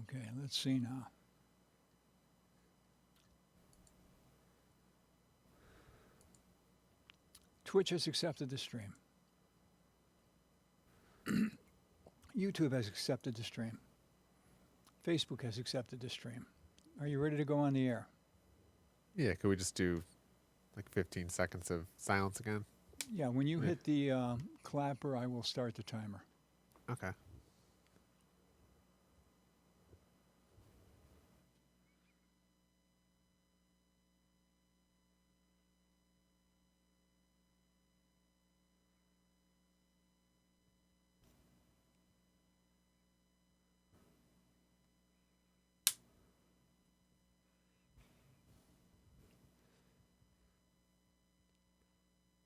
Okay, let's see now. Twitch has accepted the stream. YouTube has accepted the stream. Facebook has accepted the stream. Are you ready to go on the air? Yeah, could we just do like 15 seconds of silence again? Yeah, when you Yeah. hit the clapper, I will start the timer. Okay.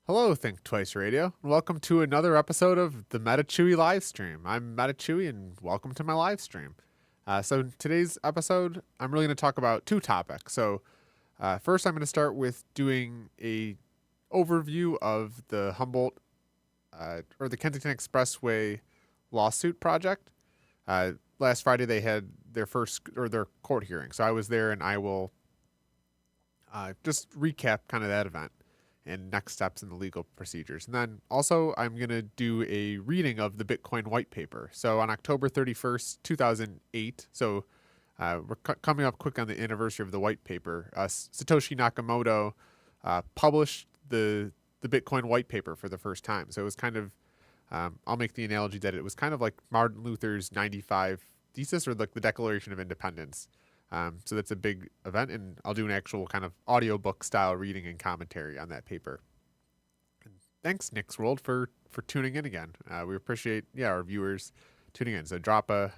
Hello, Think Twice Radio, and welcome to another episode of the Metachewy Livestream. I'm Metachewy, and welcome to my live stream. So in today's episode, I'm really going to talk about two topics. So first, I'm going to start with doing a overview of the Humboldt or the Kensington Expressway lawsuit project. Last Friday, they had their court hearing, so I was there, and I will just recap kind of that event and next steps in the legal procedures. And then also I'm going to do a reading of the Bitcoin white paper. So on October 31st, 2008, so we're coming up quick on the anniversary of the white paper, Satoshi Nakamoto published the Bitcoin white paper for the first time. So it was kind of, I'll make the analogy that it was kind of like Martin Luther's 95 Thesis, or like the Declaration of Independence. So that's a big event, and I'll do an actual kind of audiobook style reading and commentary on that paper. And thanks, Nick's World, for tuning in again. We appreciate our viewers tuning in. So drop a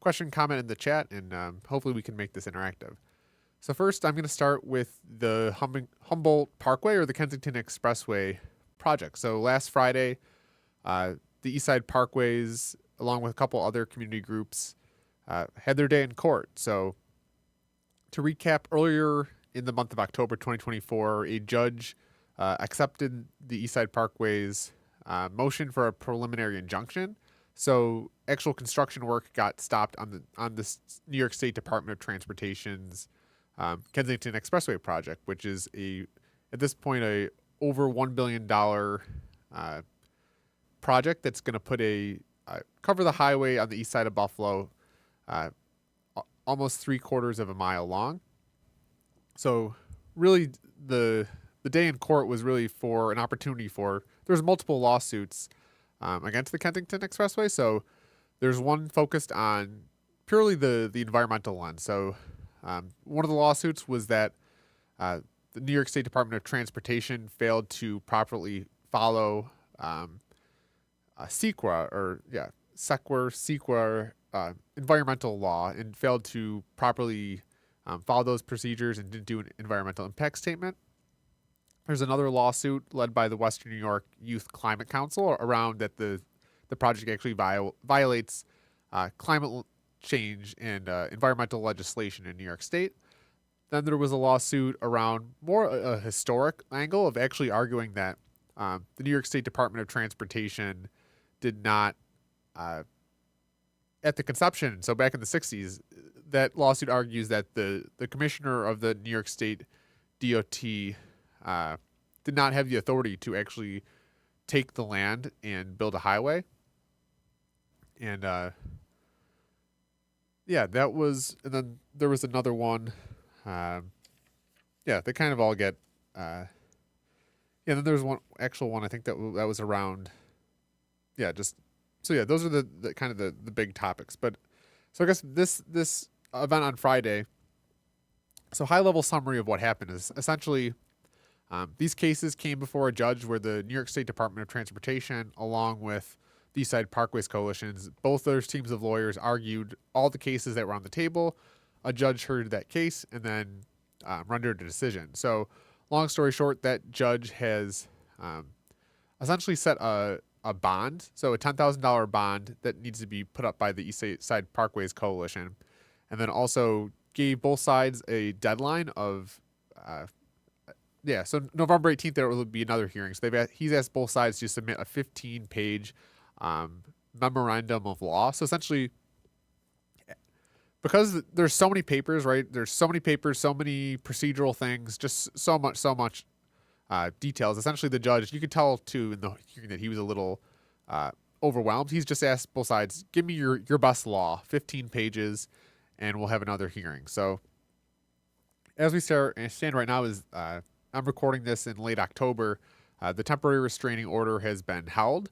question, comment in the chat, and hopefully we can make this interactive. So first, I'm going to start with the Humboldt Parkway, or the Kensington Expressway project. So last Friday, the East Side Parkways, along with a couple other community groups, had their day in court. So to recap, earlier in the month of October 2024, a judge accepted the East Side Parkway's motion for a preliminary injunction. So actual construction work got stopped on the New York State Department of Transportation's Kensington Expressway project, which is at this point a over $1 billion project that's going to put cover the highway on the east side of Buffalo, almost 3/4 of a mile long. So really the day in court was really for an opportunity there's multiple lawsuits against the Kensington Expressway. So there's one focused on purely the environmental lens. So one of the lawsuits was that the New York State Department of Transportation failed to properly follow CEQA environmental law, and failed to properly follow those procedures and didn't do an environmental impact statement. There's another lawsuit led by the Western New York Youth Climate Council around that the project actually violates climate change and environmental legislation in New York State. Then there was a lawsuit around more a historic angle of actually arguing that the New York State Department of Transportation did not, at the conception, so back in the 60s, that lawsuit argues that the commissioner of the New York State DOT did not have the authority to actually take the land and build a highway. And that was, and then there was another one. They kind of all get, then there's one I think that was around, those are the kind of the big topics. But so I guess this event on Friday, so high level summary of what happened is essentially these cases came before a judge where the New York State Department of Transportation, along with the East Side Parkways Coalitions, both those teams of lawyers argued all the cases that were on the table. A judge heard that case and then rendered a decision. So long story short, that judge has essentially set a bond, so a $10,000 bond that needs to be put up by the East Side Parkways Coalition, and then also gave both sides a deadline of, so November 18th there will be another hearing. So he's asked both sides to submit a 15-page memorandum of law. So essentially, because there's so many papers, right? There's so many papers, so many procedural things, just so much details. Essentially, the judge, you could tell too in the hearing that he was a little overwhelmed. He's just asked both sides, give me your best law, 15 pages, and we'll have another hearing. So as we stand right now, is I'm recording this in late October. The temporary restraining order has been held,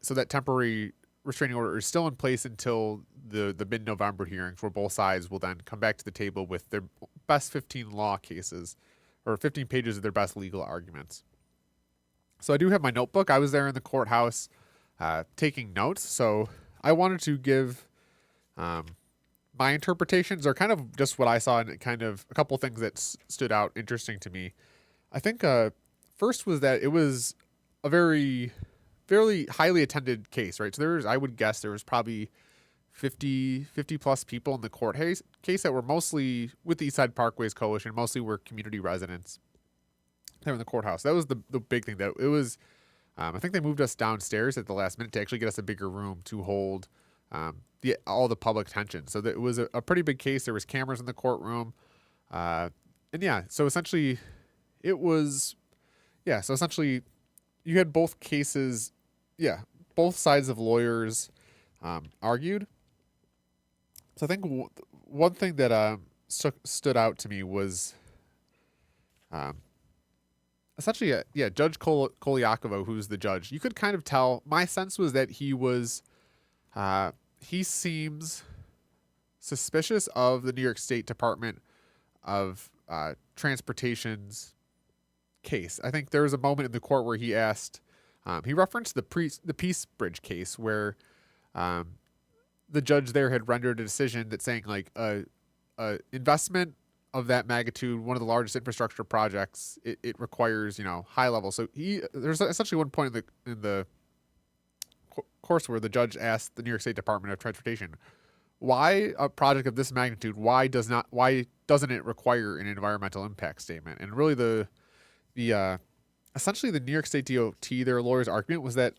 so that temporary restraining order is still in place until the mid-November hearings, where both sides will then come back to the table with their best 15 law cases, or 15 pages of their best legal arguments. So I do have my notebook. I was there in the courthouse taking notes, so I wanted to give my interpretations, or kind of just what I saw, and kind of a couple things that stood out interesting to me. I think first was that it was a very highly attended case, right? So I would guess there was probably 50 plus people in the court case that were mostly with the East Side Parkways Coalition, mostly were community residents there in the courthouse. That was the big thing. That it was, I think they moved us downstairs at the last minute to actually get us a bigger room to hold all the public attention. So that it was a pretty big case. There was cameras in the courtroom. And yeah, so essentially it was, so essentially you had both cases, both sides of lawyers argued. So I think one thing that stood out to me was essentially, Judge Kolyakovo, who's the judge. You could kind of tell, my sense was that he seems suspicious of the New York State Department of Transportation's case. I think there was a moment in the court where he asked, he referenced the Peace Bridge case, where the judge there had rendered a decision that saying like a investment of that magnitude, one of the largest infrastructure projects, it requires, high level. So there's essentially one point in the course where the judge asked the New York State Department of Transportation, why a project of this magnitude, why doesn't it require an environmental impact statement? And really the essentially the New York State DOT, their lawyer's argument was that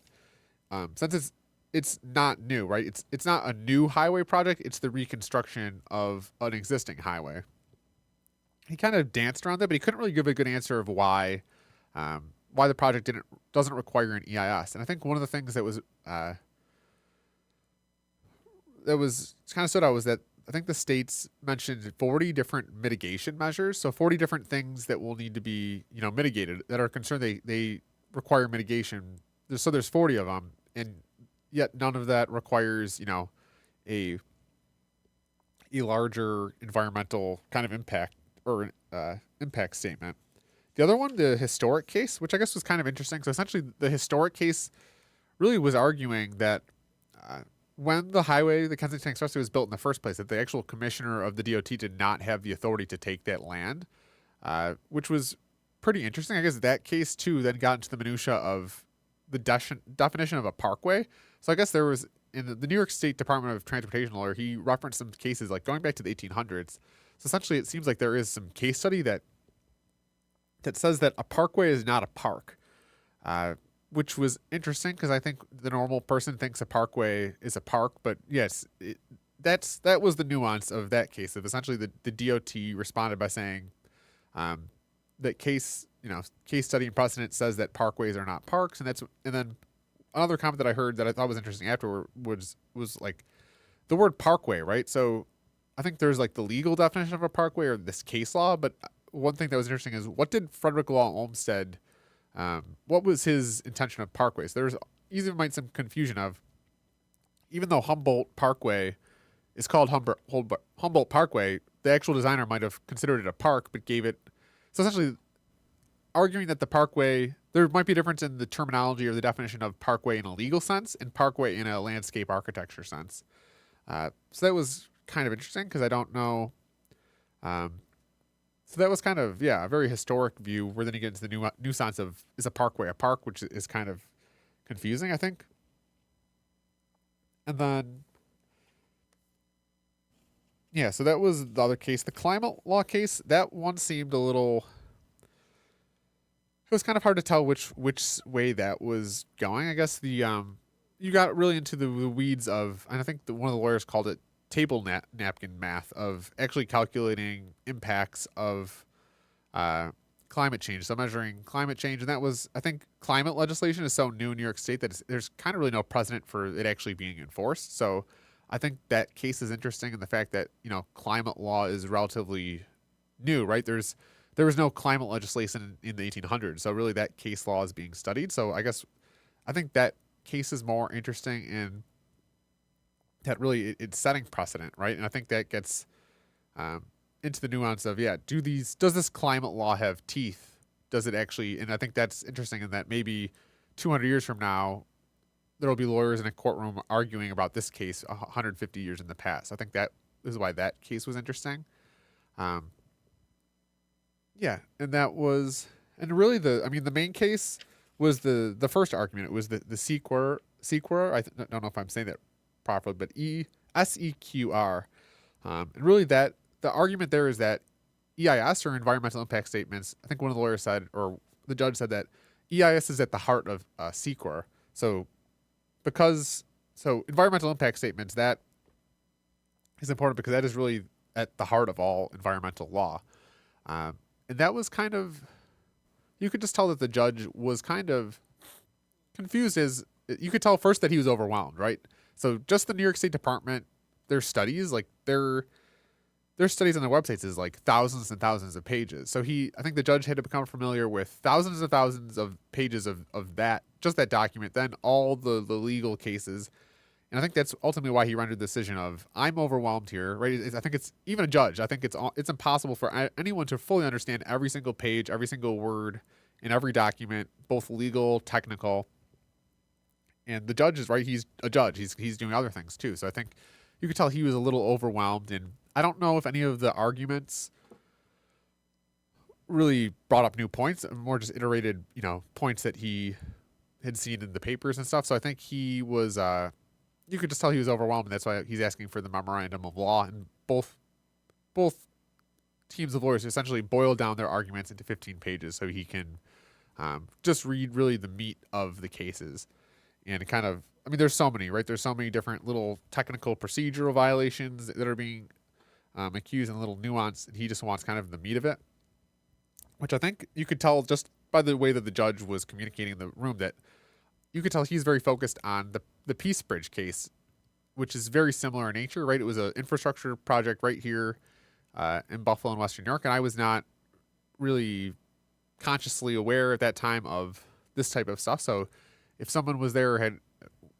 since it's not new, right? It's not a new highway project, it's the reconstruction of an existing highway. He kind of danced around that, but he couldn't really give a good answer of why the project doesn't require an EIS. And I think one of the things that was kind of stood out was that I think the states mentioned 40 different mitigation measures. So 40 different things that will need to be, mitigated, that are concerned they require mitigation. So there's 40 of them, and yet none of that requires, a larger environmental kind of impact or impact statement. The other one, the historic case, which I guess was kind of interesting. So essentially the historic case really was arguing that when the Kensington Expressway was built in the first place, that the actual commissioner of the DOT did not have the authority to take that land, which was pretty interesting. I guess that case too then got into the minutia of the definition of a parkway. So I guess there was, in the New York State Department of Transportation lawyer, he referenced some cases like going back to the 1800s. So essentially it seems like there is some case study that says that a parkway is not a park, which was interesting because I think the normal person thinks a parkway is a park. But yes, that was the nuance of that case. Of essentially the DOT responded by saying that case study and precedent says that parkways are not parks, and then another comment that I heard that I thought was interesting afterward was like the word parkway, right? So I think there's like the legal definition of a parkway or this case law, but one thing that was interesting is what did Frederick Law Olmsted, what was his intention of parkways? There's even might some confusion of, even though Humboldt Parkway is called Humboldt Parkway, the actual designer might have considered it a park, but gave it, so essentially arguing that the parkway, there might be a difference in the terminology or the definition of parkway in a legal sense and parkway in a landscape architecture sense. So that was kind of interesting because I don't know. So that was kind of, a very historic view, where then you get into the nuance of, is a parkway a park, which is kind of confusing, I think. And then, so that was the other case. The climate law case, that one seemed a little, it was kind of hard to tell which way that was going. I guess you got really into the weeds of, and I think one of the lawyers called it table napkin math of actually calculating impacts of climate change. So measuring climate change, and that was, I think, climate legislation is so new in New York State that there's kind of really no precedent for it actually being enforced. So I think that case is interesting in the fact that, climate law is relatively new, right? There was no climate legislation in the 1800s. So really that case law is being studied. So I think that case is more interesting in that really it's setting precedent, right? And I think that gets into the nuance of, does this climate law have teeth? Does it actually? And I think that's interesting in that maybe 200 years from now, there will be lawyers in a courtroom arguing about this case 150 years in the past. I think that is why that case was interesting. And that was, and really the main case was the first argument. It was the sequer. I don't know if I'm saying that properly, but SEQR. And really that the argument there is that EIS, or environmental impact statements, I think one of the lawyers said, or the judge said, that EIS is at the heart of sequer. So environmental impact statements, that is important because that is really at the heart of all environmental law. And that was kind of, you could just tell that the judge was kind of confused. You could tell first that he was overwhelmed, right? So just the New York State Department, their studies, like their studies on their websites is like thousands and thousands of pages. So I think the judge had to become familiar with thousands and thousands of pages of that, just that document, then all the legal cases. And I think that's ultimately why he rendered the decision of, I'm overwhelmed here, right? I think it's, even a judge, I think it's impossible for anyone to fully understand every single page, every single word in every document, both legal, technical. And the judge is right. He's a judge. He's doing other things too. So I think you could tell he was a little overwhelmed. And I don't know if any of the arguments really brought up new points, more just iterated, points that he had seen in the papers and stuff. So I think he was, you could just tell he was overwhelmed. And that's why he's asking for the memorandum of law. And both teams of lawyers essentially boiled down their arguments into 15 pages so he can just read really the meat of the cases. And it kind of, there's so many, right? There's so many different little technical procedural violations that are being accused, and a little nuance. And he just wants kind of the meat of it, which I think you could tell just by the way that the judge was communicating in the room, that you could tell he's very focused on the Peace Bridge case, which is very similar in nature, right? It was an infrastructure project right here in Buffalo and Western New York. And I was not really consciously aware at that time of this type of stuff. So if someone was there or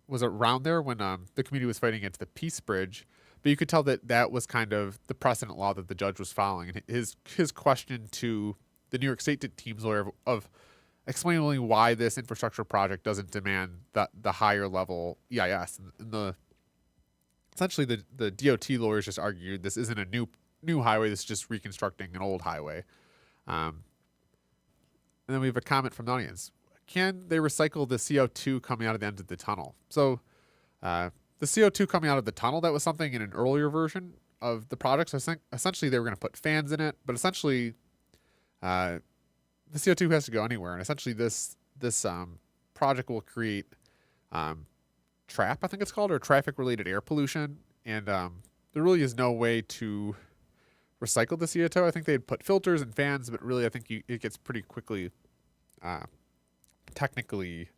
was around there when the community was fighting against the Peace Bridge, but you could tell that was kind of the precedent law that the judge was following. And his question to the New York State team's lawyer of explaining why this infrastructure project doesn't demand the higher level EIS. And essentially the DOT lawyers just argued this isn't a new highway, this is just reconstructing an old highway. And then we have a comment from the audience. Can they recycle the CO2 coming out of the end of the tunnel? So the CO2 coming out of the tunnel, that was something in an earlier version of the project. So I think essentially they were going to put fans in it, but essentially the CO2 has to go anywhere. And essentially this project will create TRAP, I think it's called, or traffic-related air pollution. And there really is no way to recycle the CO2. I think they'd put filters and fans, but really I think it gets pretty quickly technically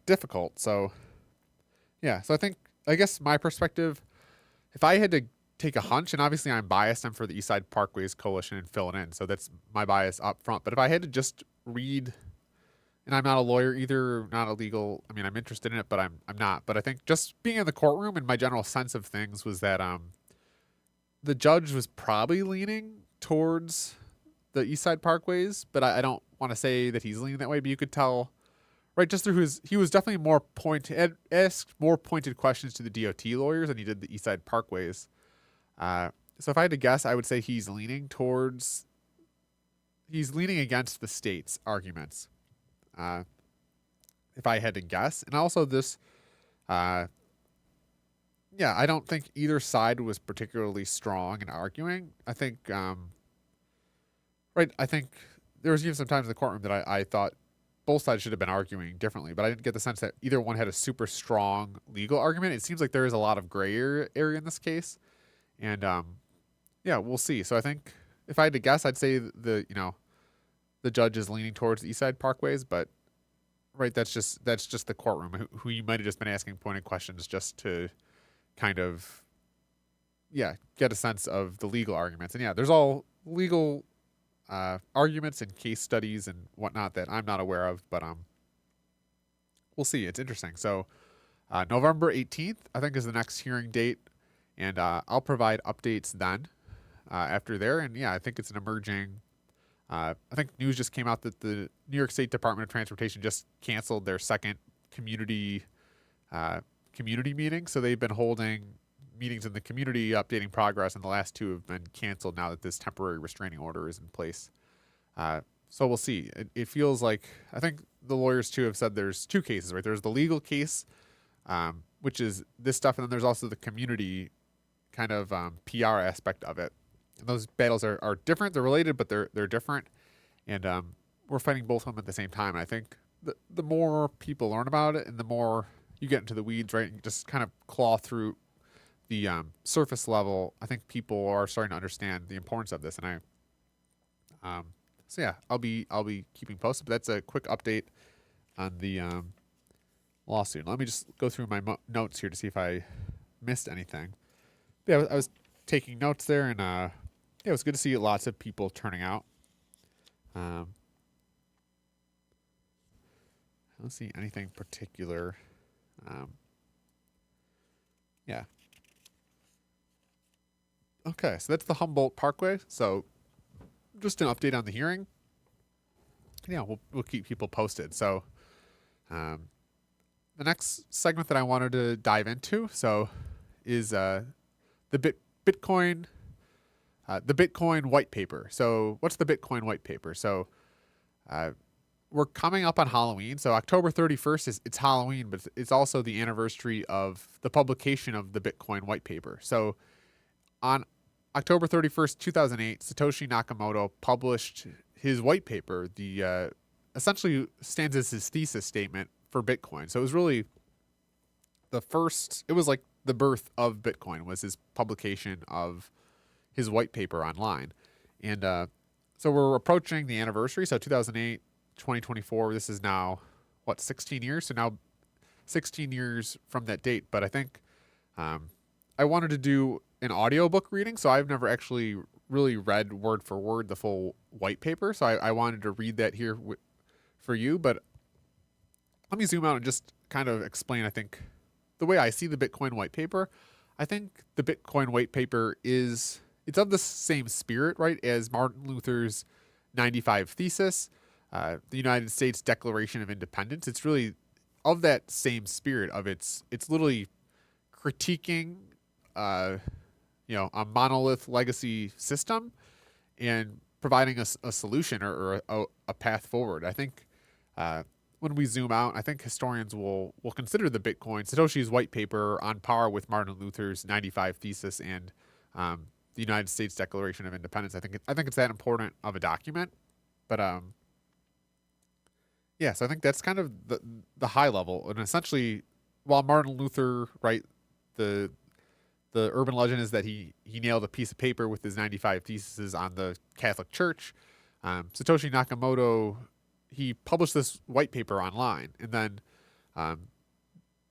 difficult. So so I guess my perspective, if I had to take a hunch, and obviously I'm biased, I'm for the East Side Parkways Coalition and fill it in, so that's my bias up front. But if I had to just read, and I'm not a lawyer either, not a legal, I'm interested in it, but I'm not. But I think just being in the courtroom and my general sense of things was that the judge was probably leaning towards the East Side Parkways, but I don't want to say that he's leaning that way, but you could tell, right, just through he was definitely asked more pointed questions to the DOT lawyers than he did the East Side Parkways. So if I had to guess, I would say he's leaning against the state's arguments. If I had to guess. And also this, I don't think either side was particularly strong in arguing. I think, I think there was even some times in the courtroom that I thought both sides should have been arguing differently, but I didn't get the sense that either one had a super strong legal argument. It seems like there is a lot of gray area in this case, and yeah, we'll see. So I think if I had to guess, I'd say the judge is leaning towards the East Side Parkways, but right, that's just the courtroom who you might have just been asking pointed questions just to kind of get a sense of the legal arguments. And yeah, there's all legal arguments and case studies and whatnot that I'm not aware of, but we'll see. It's interesting. So November 18th, I think, is the next hearing date, and I'll provide updates then after there. And yeah, I think it's an emerging. I think news just came out that the New York State Department of Transportation just canceled their second community meeting. So they've been holding meetings in the community, updating progress, and the last two have been canceled now that this temporary restraining order is in place. So we'll see. It feels like, I think the lawyers too have said there's two cases, right? There's the legal case, which is this stuff, and then there's also the community kind of PR aspect of it. And those battles are different. They're related, but they're different. And we're fighting both of them at the same time. And I think the more people learn about it and the more you get into the weeds, right, and just kind of claw through the surface level, I think people are starting to understand the importance of this. And so yeah, I'll be keeping posted. But that's a quick update on the lawsuit. Let me just go through my notes here to see if I missed anything. Yeah, I was taking notes there, and yeah, it was good to see lots of people turning out. I don't see anything particular. Yeah. Okay, so that's the Humboldt Parkway. So just an update on the hearing. Yeah, we'll keep people posted. So the next segment that I wanted to dive into is the Bitcoin white paper. So what's the Bitcoin white paper? So we're coming up on Halloween. So October 31st it's Halloween, but it's also the anniversary of the publication of the Bitcoin white paper. So on October 31st, 2008, Satoshi Nakamoto published his white paper. The essentially stands as his thesis statement for Bitcoin. So it was really it was like the birth of Bitcoin was his publication of his white paper online. And so we're approaching the anniversary. So 2008, 2024, this is now, 16 years? So now 16 years from that date. But I think I wanted to do an audiobook reading. So I've never actually really read word for word the full white paper. So I wanted to read that here for you. But let me zoom out and just kind of explain, I think, the way I see the Bitcoin white paper. I think the Bitcoin white paper it's of the same spirit, right, as Martin Luther's 95 Thesis, the United States Declaration of Independence. It's really of that same spirit of it's literally critiquing, a monolith legacy system and providing a solution or a path forward. I think when we zoom out, I think historians will consider the Satoshi's white paper on par with Martin Luther's 95 Thesis and the United States Declaration of Independence. I think it's that important of a document. But yeah, so I think that's kind of the high level. And essentially, while Martin Luther, right, the urban legend is that he nailed a piece of paper with his 95 Theses on the Catholic Church. Satoshi Nakamoto, he published this white paper online, and then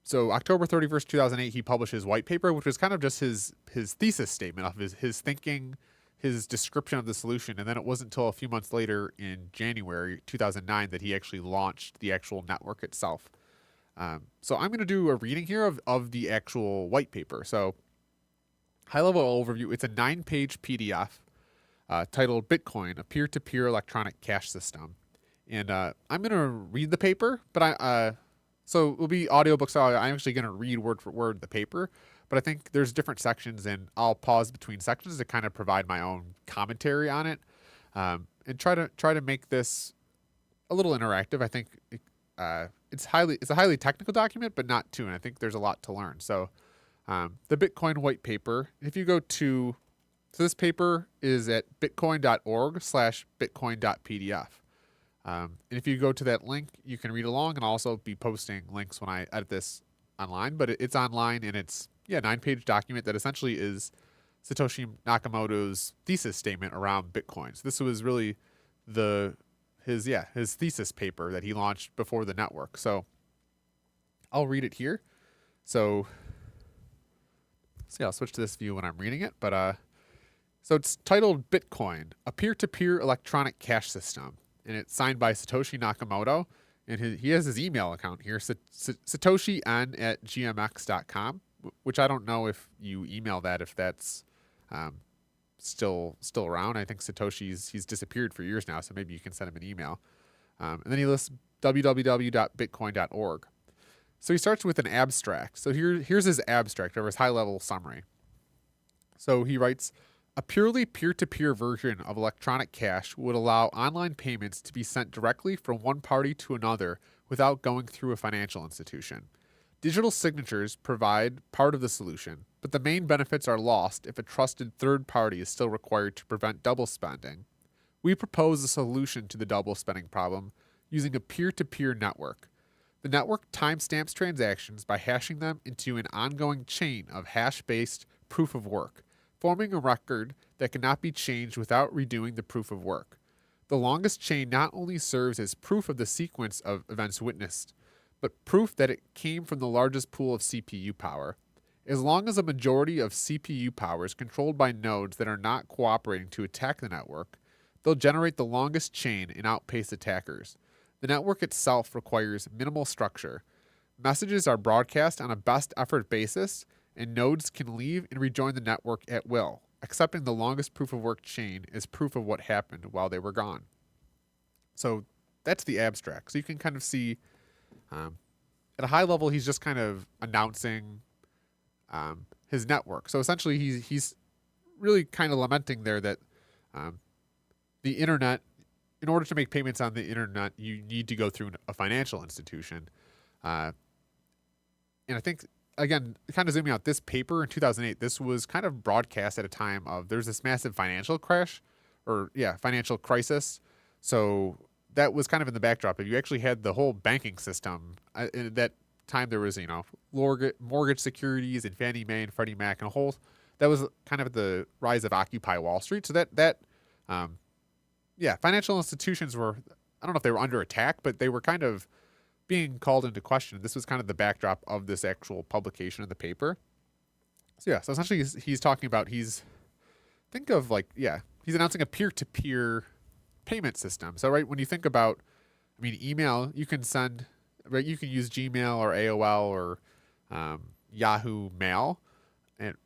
so October 31st, 2008, he published his white paper, which was kind of just his thesis statement of his thinking, his description of the solution. And then it wasn't until a few months later in January 2009 that he actually launched the actual network itself. So I'm going to do a reading here of the actual white paper. So high-level overview, it's a 9-page PDF titled Bitcoin, a peer-to-peer electronic cash system. And I'm going to read the paper, but so it will be audiobook style. I'm actually going to read word for word the paper, but I think there's different sections, and I'll pause between sections to kind of provide my own commentary on it, and try to make this a little interactive. I think it's a highly technical document, but not too, and I think there's a lot to learn. So the Bitcoin white paper, if you go so this paper is at bitcoin.org/bitcoin.pdf. And if you go to that link, you can read along, and I'll also be posting links when I edit this online. But it's online, and it's 9-page document that essentially is Satoshi Nakamoto's thesis statement around Bitcoin. So this was really his thesis paper that he launched before the network. So I'll read it here. So I'll switch to this view when I'm reading it. But so it's titled Bitcoin, a peer-to-peer electronic cash system. And it's signed by Satoshi Nakamoto. And he has his email account here, satoshi@gmx.com, which I don't know if you email that, if that's still around. I think he's disappeared for years now, so maybe you can send him an email. And then he lists www.bitcoin.org. So he starts with an abstract. So here's his abstract, or his high-level summary. So he writes, a purely peer-to-peer version of electronic cash would allow online payments to be sent directly from one party to another without going through a financial institution. Digital signatures provide part of the solution, but the main benefits are lost if a trusted third party is still required to prevent double spending. We propose a solution to the double spending problem using a peer-to-peer network. The network timestamps transactions by hashing them into an ongoing chain of hash-based proof of work, forming a record that cannot be changed without redoing the proof of work. The longest chain not only serves as proof of the sequence of events witnessed, but proof that it came from the largest pool of CPU power. As long as a majority of CPU power is controlled by nodes that are not cooperating to attack the network, they'll generate the longest chain and outpace attackers. The network itself requires minimal structure. Messages are broadcast on a best effort basis, and nodes can leave and rejoin the network at will, accepting the longest proof of work chain as proof of what happened while they were gone. So that's the abstract. So you can kind of see, at a high level, he's just kind of announcing his network. So essentially, he's really kind of lamenting there that the internet, in order to make payments on the internet, you need to go through a financial institution. And I think, again, kind of zooming out, this paper in 2008, this was kind of broadcast at a time of there's this massive financial financial crisis. So that was kind of in the backdrop. If you actually had the whole banking system, at that time there was, mortgage securities and Fannie Mae and Freddie Mac and that was kind of the rise of Occupy Wall Street. So financial institutions were, I don't know if they were under attack, but they were kind of being called into question. This was kind of the backdrop of this actual publication of the paper. So essentially he's talking about, he's announcing a peer-to-peer payment system. So when you think about, email, you can send, you can use Gmail or AOL or Yahoo Mail, and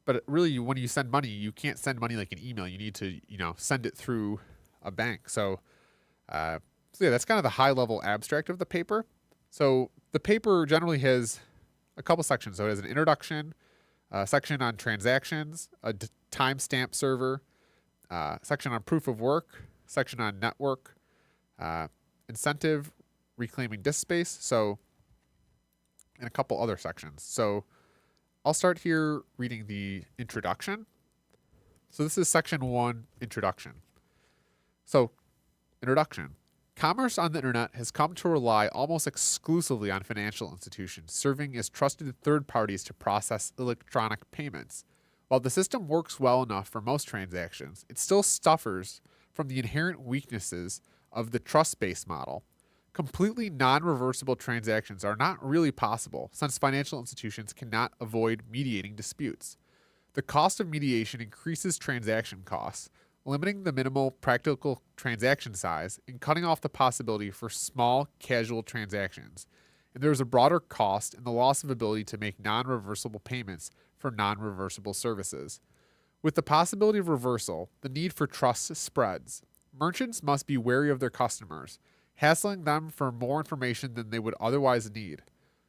but really when you send money, you can't send money like an email. You need to send it through a bank. So that's kind of the high-level abstract of the paper. So the paper generally has a couple sections. So it has an introduction, a section on transactions, a timestamp server, section on proof of work, section on network, incentive, reclaiming disk space, and a couple other sections. So I'll start here reading the introduction. So this is section 1, introduction. So, introduction. Commerce on the internet has come to rely almost exclusively on financial institutions, serving as trusted third parties to process electronic payments. While the system works well enough for most transactions, it still suffers from the inherent weaknesses of the trust-based model. Completely non-reversible transactions are not really possible, since financial institutions cannot avoid mediating disputes. The cost of mediation increases transaction costs, limiting the minimal practical transaction size and cutting off the possibility for small, casual transactions. And there is a broader cost in the loss of ability to make non-reversible payments for non-reversible services. With the possibility of reversal, the need for trust spreads. Merchants must be wary of their customers, hassling them for more information than they would otherwise need.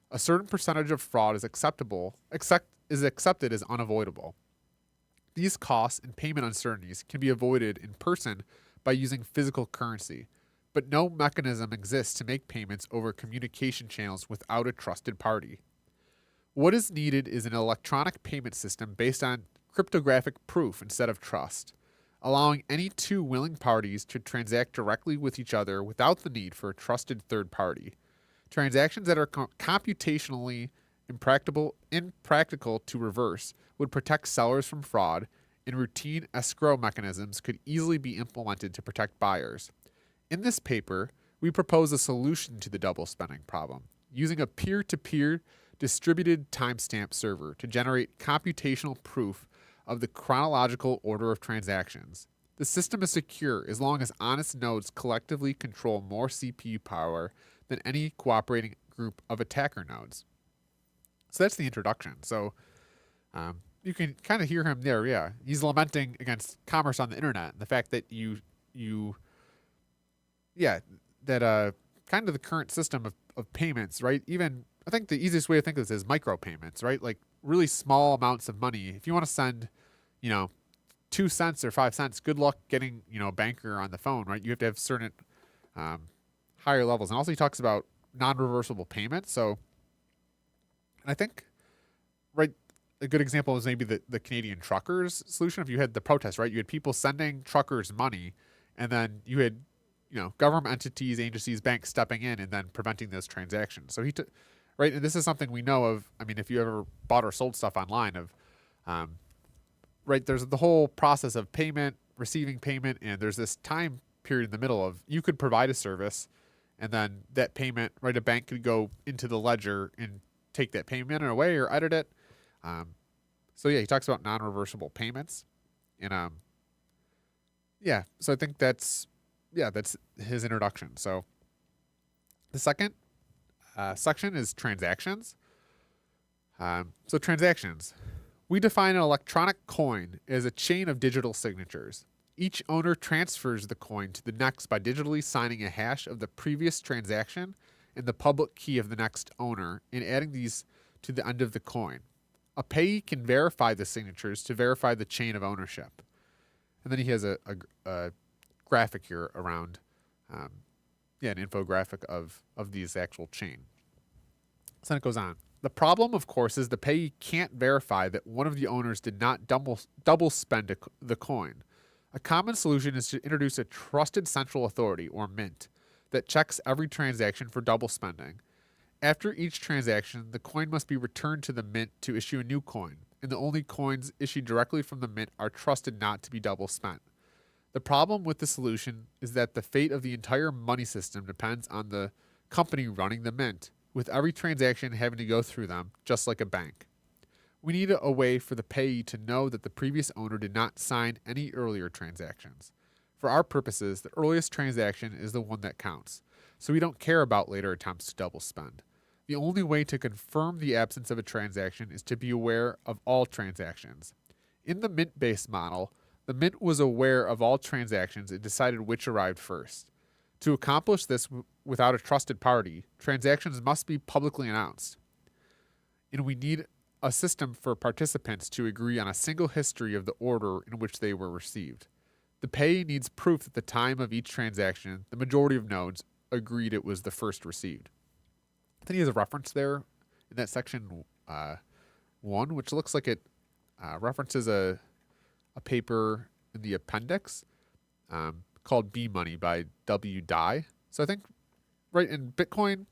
A certain percentage of fraud is accepted as unavoidable. These costs and payment uncertainties can be avoided in person by using physical currency, but no mechanism exists to make payments over communication channels without a trusted party. What is needed is an electronic payment system based on cryptographic proof instead of trust. allowing any two willing parties to transact directly with each other without the need for a trusted third party. Transactions that are computationally impractical to reverse would protect sellers from fraud, and routine escrow mechanisms could easily be implemented to protect buyers. In this paper, we propose a solution to the double spending problem, using a peer-to-peer distributed timestamp server to generate computational proof of the chronological order of transactions. The system is secure as long as honest nodes collectively control more CPU power than any cooperating group of attacker nodes. So that's the introduction. So you can kind of hear him there. Yeah, he's lamenting against commerce on the internet and the fact that kind of the current system of payments, right? Even I think the easiest way to think of this is micropayments, right? Like really small amounts of money. If you want to send, 2 cents or 5 cents, good luck getting, a banker on the phone, right? You have to have certain higher levels. And also he talks about non-reversible payments. So I think, right, a good example is maybe the Canadian truckers solution. If you had the protest, right, you had people sending truckers money, and then you had, government entities, agencies, banks stepping in and then preventing those transactions. So right, and this is something we know of. I mean, if you ever bought or sold stuff online, right, there's the whole process of payment, receiving payment, and there's this time period in the middle of you could provide a service, and then that payment, right, a bank could go into the ledger and take that payment away or edit it. So yeah, he talks about non-reversible payments, and so I think that's his introduction. So the second section is transactions. So transactions. We define an electronic coin as a chain of digital signatures. Each owner transfers the coin to the next by digitally signing a hash of the previous transaction and the public key of the next owner and adding these to the end of the coin. A payee can verify the signatures to verify the chain of ownership. And then he has a graphic here around, an infographic of these actual chain. So then it goes on. The problem, of course, is the payee can't verify that one of the owners did not double spend the coin. A common solution is to introduce a trusted central authority, or mint, that checks every transaction for double spending. After each transaction, the coin must be returned to the mint to issue a new coin, and the only coins issued directly from the mint are trusted not to be double spent. The problem with the solution is that the fate of the entire money system depends on the company running the mint, with every transaction having to go through them, just like a bank. We need a way for the payee to know that the previous owner did not sign any earlier transactions. For our purposes, the earliest transaction is the one that counts, so we don't care about later attempts to double spend. The only way to confirm the absence of a transaction is to be aware of all transactions. In the mint-based model, the mint was aware of all transactions and decided which arrived first. To accomplish this without a trusted party, transactions must be publicly announced. And we need a system for participants to agree on a single history of the order in which they were received. The payee needs proof at the time of each transaction the majority of nodes agreed it was the first received. Then he has a reference there in that section 1, which looks like it references a paper in the appendix called B-Money by W. Dye. So I think, right, in Bitcoin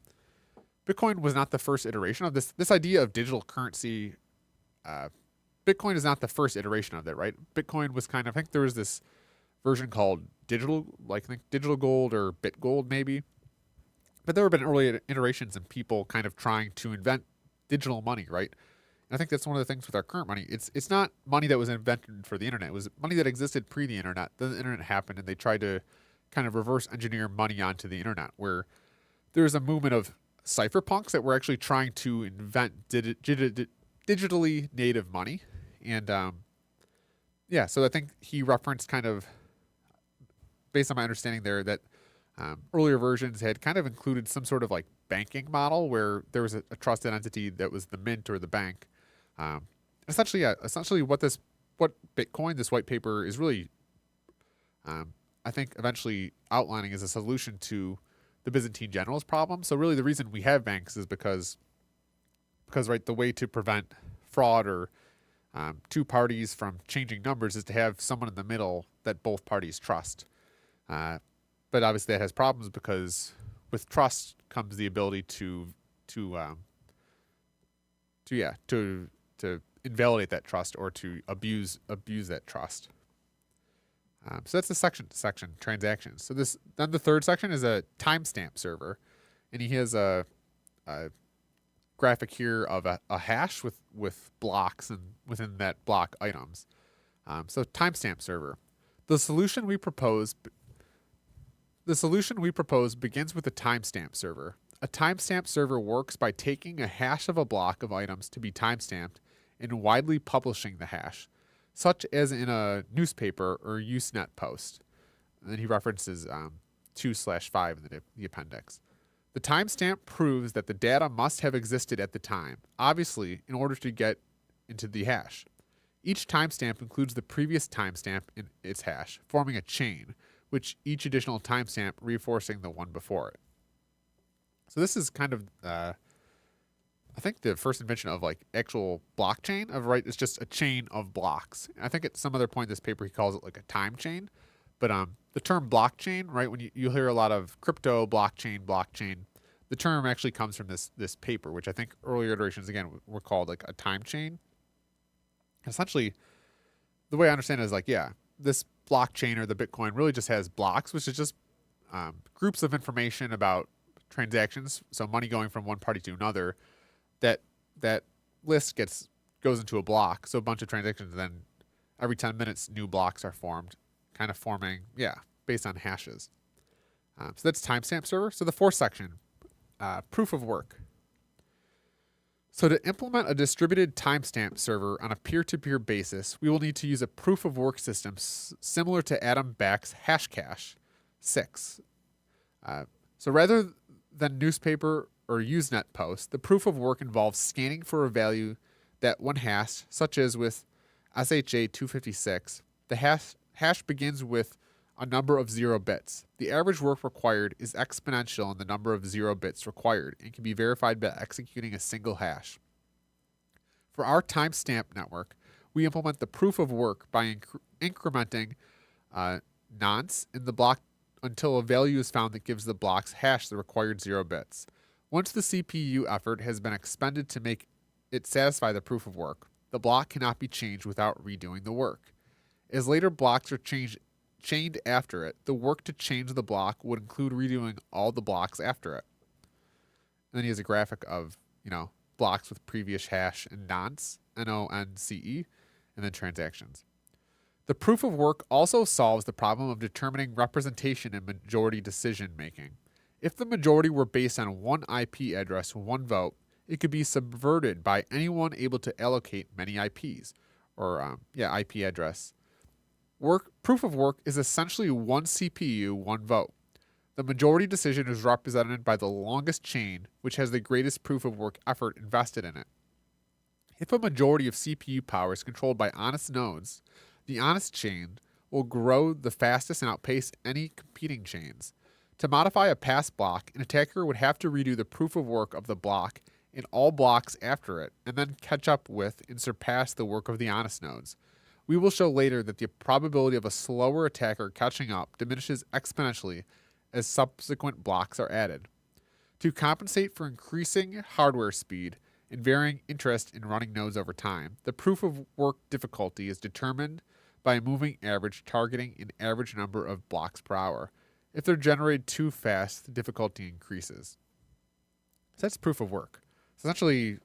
was not the first iteration of this idea of digital currency. Bitcoin is not the first iteration of that, right? Bitcoin was I think there was this version called digital gold or bit gold maybe. But there have been early iterations and people kind of trying to invent digital money, right? And I think that's one of the things with our current money. It's not money that was invented for the internet. It was money that existed pre the internet. Then the internet happened and they tried to kind of reverse engineer money onto the internet, where there's a movement of cypherpunks that were actually trying to invent digitally native money. And so I think he referenced kind of, based on my understanding there, that earlier versions had kind of included some sort of like banking model where there was a trusted entity that was the mint or the bank. Essentially what Bitcoin, this white paper, is really, I think, eventually outlining as a solution to the Byzantine generals problem. So really the reason we have banks is because right, the way to prevent fraud or two parties from changing numbers is to have someone in the middle that both parties trust. But obviously that has problems because with trust comes the ability to invalidate that trust or to abuse that trust. So that's the section transactions. So then the third section is a timestamp server, and he has a graphic here of a hash with blocks and within that block items. So timestamp server. The solution we propose begins with a timestamp server. A timestamp server works by taking a hash of a block of items to be timestamped and widely publishing the hash, such as in a newspaper or Usenet post. And then he references 2/5 in the appendix. The timestamp proves that the data must have existed at the time, obviously, in order to get into the hash. Each timestamp includes the previous timestamp in its hash, forming a chain, which each additional timestamp reinforcing the one before it. So this is kind of, I think the first invention of like actual blockchain of right. It's just a chain of blocks. I think at some other point in this paper he calls it like a time chain, but the term blockchain, right? When you hear a lot of crypto blockchain, the term actually comes from this paper, which I think earlier iterations again were called like a time chain. Essentially, the way I understand it is like, yeah, this blockchain or the Bitcoin really just has blocks, which is just groups of information about transactions. So money going from one party to another. That list goes into a block. So a bunch of transactions. Then every 10 minutes, new blocks are formed, kind of forming, based on hashes. So that's timestamp server. So the fourth section, proof of work. So to implement a distributed timestamp server on a peer-to-peer basis, we will need to use a proof of work system similar to Adam Back's Hashcash 6. So rather than newspaper or Usenet post, the proof of work involves scanning for a value that when hashed, such as with SHA 256, the hash begins with a number of 0 bits. The average work required is exponential in the number of 0 bits required and can be verified by executing a single hash. For our timestamp network, we implement the proof of work by incrementing nonce in the block until a value is found that gives the block's hash the required 0 bits. Once the CPU effort has been expended to make it satisfy the proof of work, the block cannot be changed without redoing the work. As later blocks are chained after it, the work to change the block would include redoing all the blocks after it. And then he has a graphic of, blocks with previous hash and nonce, N-O-N-C-E, and then transactions. The proof of work also solves the problem of determining representation in majority decision making. If the majority were based on one IP address, one vote, it could be subverted by anyone able to allocate many IPs, or IP address. Proof of work is essentially one CPU, one vote. The majority decision is represented by the longest chain, which has the greatest proof of work effort invested in it. If a majority of CPU power is controlled by honest nodes, the honest chain will grow the fastest and outpace any competing chains. To modify a pass block, an attacker would have to redo the proof of work of the block and all blocks after it, and then catch up with and surpass the work of the honest nodes. We will show later that the probability of a slower attacker catching up diminishes exponentially as subsequent blocks are added. To compensate for increasing hardware speed and varying interest in running nodes over time, the proof of work difficulty is determined by a moving average targeting an average number of blocks per hour. If they're generated too fast, the difficulty increases. So that's proof of work. So essentially,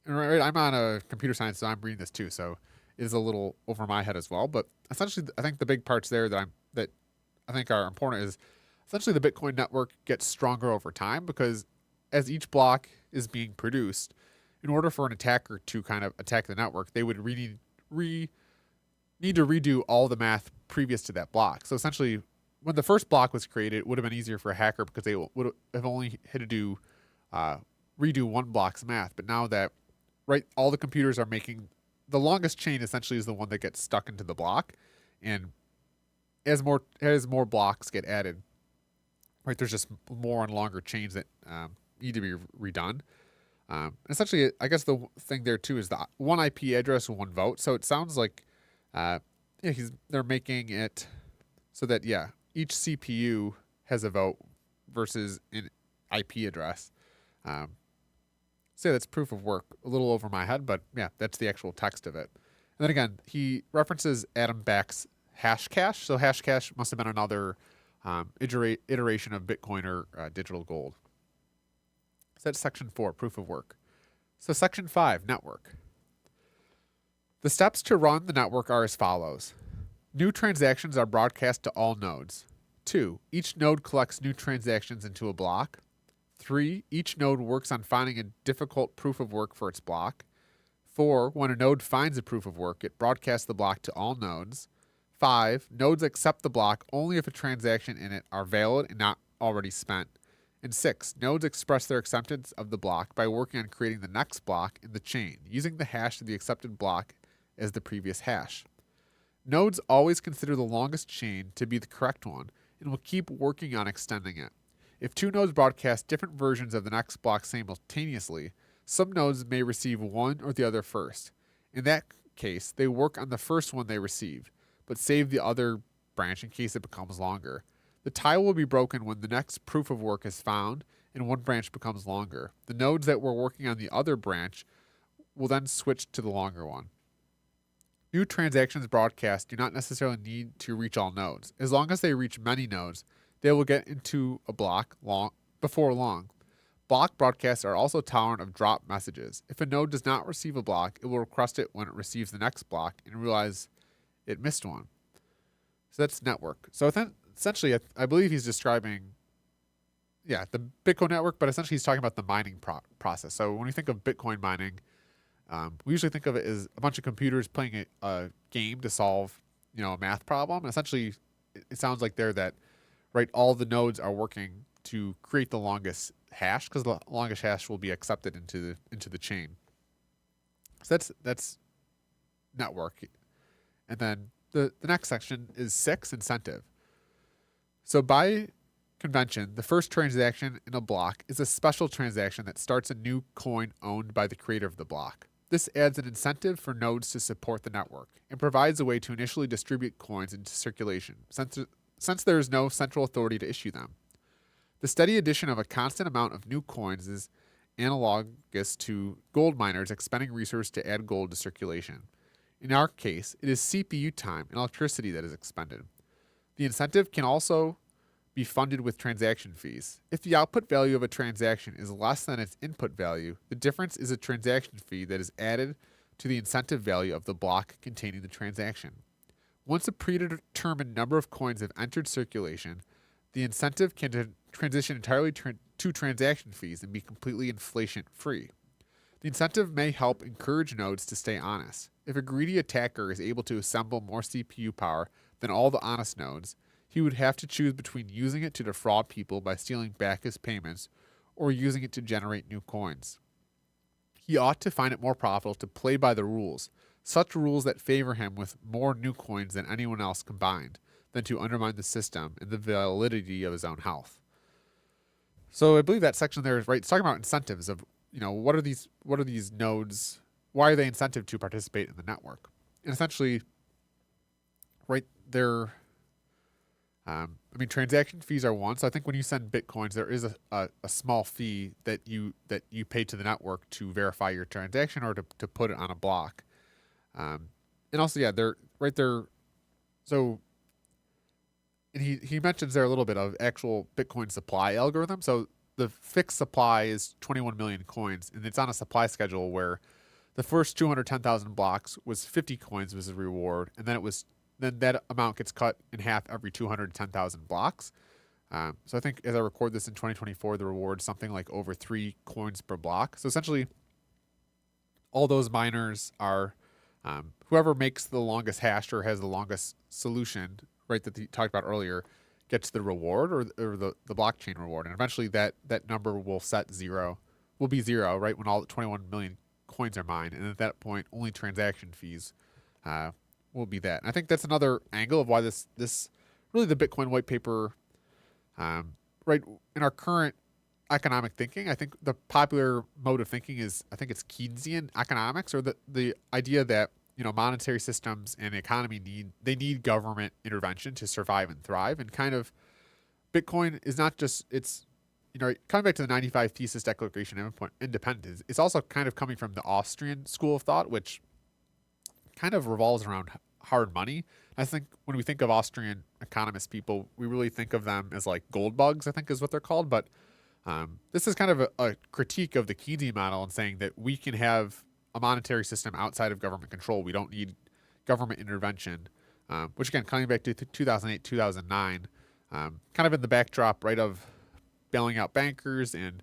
I'm on a computer science, so I'm reading this too, so it is a little over my head as well. But essentially, I think the big parts there that I think are important is essentially the Bitcoin network gets stronger over time because as each block is being produced, in order for an attacker to kind of attack the network, they would need to redo all the math previous to that block. So essentially, when the first block was created, it would have been easier for a hacker because they would have only had to do redo one block's math. But now that all the computers are making the longest chain essentially is the one that gets stuck into the block, and as more blocks get added, there's just more and longer chains that need to be redone. Essentially, I guess the thing there too is the one IP address, one vote. So it sounds like they're making it so that each CPU has a vote versus an IP address. So that's proof of work. A little over my head, but that's the actual text of it. And then again, he references Adam Back's hash cache. So hash cache must have been another iteration of Bitcoin or digital gold. So that's section 4, proof of work. So section 5, network. The steps to run the network are as follows. New transactions are broadcast to all nodes. 2, each node collects new transactions into a block. 3, each node works on finding a difficult proof of work for its block. 4, when a node finds a proof of work, it broadcasts the block to all nodes. 5, nodes accept the block only if a transaction in it are valid and not already spent. And 6, nodes express their acceptance of the block by working on creating the next block in the chain, using the hash of the accepted block as the previous hash. Nodes always consider the longest chain to be the correct one and will keep working on extending it. If 2 nodes broadcast different versions of the next block simultaneously, some nodes may receive one or the other first. In that case, they work on the first one they received, but save the other branch in case it becomes longer. The tie will be broken when the next proof of work is found and one branch becomes longer. The nodes that were working on the other branch will then switch to the longer one. New transactions broadcast do not necessarily need to reach all nodes. As long as they reach many nodes, they will get into a block before long. Block broadcasts are also tolerant of drop messages. If a node does not receive a block, it will request it when it receives the next block and realize it missed one. So that's network. So then, essentially, I believe he's describing, the Bitcoin network, but essentially he's talking about the mining process. So when we think of Bitcoin mining, we usually think of it as a bunch of computers playing a game to solve, a math problem. And essentially, it sounds like there that, all the nodes are working to create the longest hash because the longest hash will be accepted into the chain. So that's network. And then the next section is 6, incentive. So by convention, the first transaction in a block is a special transaction that starts a new coin owned by the creator of the block. This adds an incentive for nodes to support the network and provides a way to initially distribute coins into circulation, since there is no central authority to issue them. The steady addition of a constant amount of new coins is analogous to gold miners expending resources to add gold to circulation. In our case, it is CPU time and electricity that is expended. The incentive can also be funded with transaction fees. If the output value of a transaction is less than its input value, the difference is a transaction fee that is added to the incentive value of the block containing the transaction. Once a predetermined number of coins have entered circulation, the incentive can transition entirely to transaction fees and be completely inflation-free. The incentive may help encourage nodes to stay honest. If a greedy attacker is able to assemble more CPU power than all the honest nodes, he would have to choose between using it to defraud people by stealing back his payments or using it to generate new coins. He ought to find it more profitable to play by the rules, such rules that favor him with more new coins than anyone else combined, than to undermine the system and the validity of his own health. So I believe that section there is it's talking about incentives of, what are these nodes, why are they incentive to participate in the network? And essentially, they're transaction fees are one. So I think when you send Bitcoins, there is a small fee that you pay to the network to verify your transaction or to put it on a block. And also, they're right there. So, and he mentions there a little bit of actual Bitcoin supply algorithm. So the fixed supply is 21 million coins, and it's on a supply schedule where the first 210,000 blocks was 50 coins was the reward, and then that amount gets cut in half every 210,000 blocks. So I think as I record this in 2024, the reward is something like over 3 coins per block. So essentially, all those miners are whoever makes the longest hash or has the longest solution, that he talked about earlier, gets the reward or the blockchain reward. And eventually that number will be zero, when all the 21 million coins are mined. And at that point, only transaction fees will be that. And I think that's another angle of why this really the Bitcoin white paper, in our current economic thinking, I think the popular mode of thinking is, I think it's Keynesian economics, or the idea that monetary systems and the economy need government intervention to survive and thrive. And kind of Bitcoin is not just, it's, coming back to the 95 Thesis Declaration of Independence, it's also kind of coming from the Austrian school of thought, which kind of revolves around hard money. I think when we think of Austrian economist people, we really think of them as like gold bugs, I think is what they're called. But this is kind of a critique of the Keynesian model and saying that we can have a monetary system outside of government control. We don't need government intervention, which again, coming back to 2008, 2009, kind of in the backdrop, right, of bailing out bankers and,